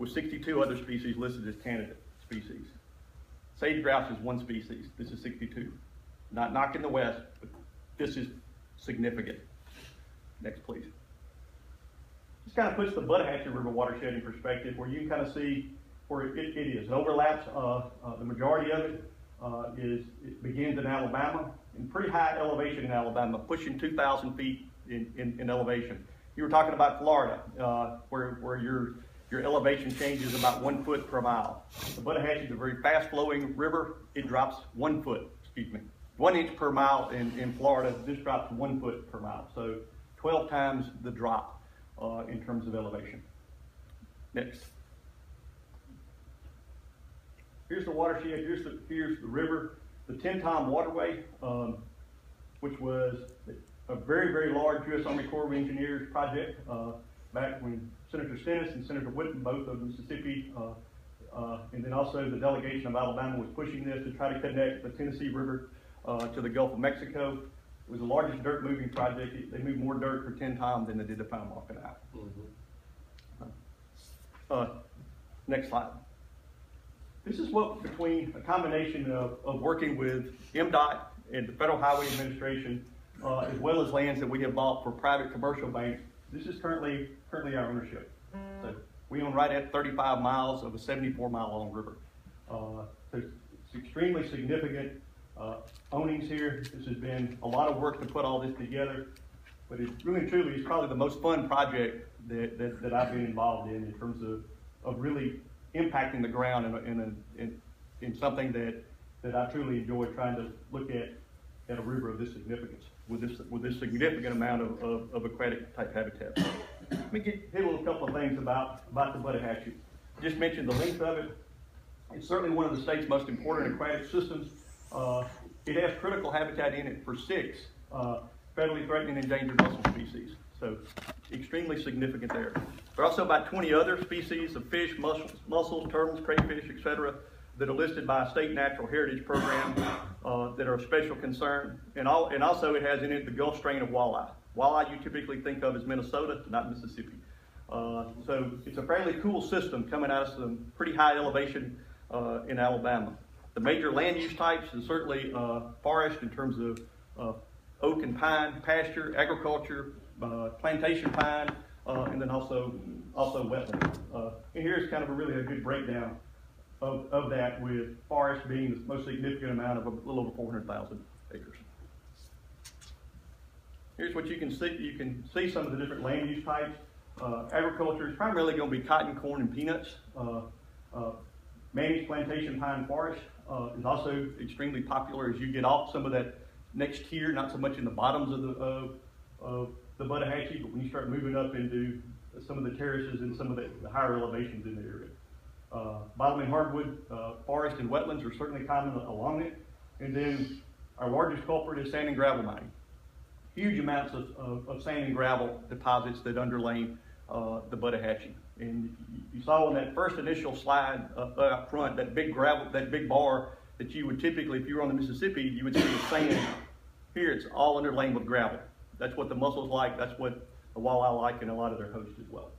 with 62 other species listed as candidate species. Sage grouse is one species. This is 62. Not knocking the West, but this is significant. Next, please. This kind of puts the Buttahatchie River watershed in perspective, where you can kind of see where it is. It overlaps. The majority of it begins in Alabama, in pretty high elevation in Alabama, pushing 2,000 feet in elevation. You were talking about Florida, where your elevation changes about 1 foot per mile. The Buttahatchie is a very fast-flowing river. It drops 1 foot, 1 inch per mile in Florida. This drops 1 foot per mile. So 12 times the drop in terms of elevation. Next. Here's the watershed. Here's the river. The Tenn-Tom Waterway, which was a very, very large U.S. Army Corps of Engineers project back when Senator Stennis and Senator Whitten, both of Mississippi, and then also the delegation of Alabama was pushing this to try to connect the Tennessee River to the Gulf of Mexico. It was the largest dirt moving project. They moved more dirt for Tenn-Tom than they did the Panama Canal. Next slide. This is what, between a combination of working with MDOT and the Federal Highway Administration, as well as lands that we have bought for private commercial banks, this is currently our ownership. So we own right at 35 miles of a 74-mile long river. So it's extremely significant ownings here. This has been a lot of work to put all this together, but it really truly is probably the most fun project that I've been involved in terms of really impacting the ground in something that I truly enjoy, trying to look at a river of this significance with this significant amount of aquatic type habitat. Let me hit a couple of things about the Buttahatchie. Just mentioned the length of it. It's certainly one of the state's most important aquatic systems. It has critical habitat in it for 6 federally threatened and endangered mussel species. So extremely significant there. There are also about 20 other species of fish, mussels, turtles, crayfish, etc., that are listed by a state natural heritage program that are of special concern. And also it has in it the Gulf strain of walleye. Walleye you typically think of as Minnesota, not Mississippi. So it's a fairly cool system coming out of some pretty high elevation in Alabama. The major land use types is certainly forest in terms of oak and pine, pasture, agriculture, plantation pine, and then also wetlands. And here's kind of really a good breakdown of that, with forest being the most significant amount of a little over 400,000 acres. Here's what you can see. You can see some of the different land use types. Agriculture is primarily going to be cotton, corn, and peanuts. Managed plantation pine forest is also extremely popular as you get off some of that next tier, not so much in the bottoms of the Buttahatchie, but when you start moving up into some of the terraces and some of the higher elevations in the area. Bottomland hardwood forest and wetlands are certainly common along it. And then our largest culprit is sand and gravel mining. Huge amounts of sand and gravel deposits that underlay the Buttahatchie. And you saw on that first initial slide up front, that big bar that you would typically, if you were on the Mississippi, you would see the sand. Here it's all underlain with gravel. That's what the mussels like, that's what the walleye like, and a lot of their hosts as well.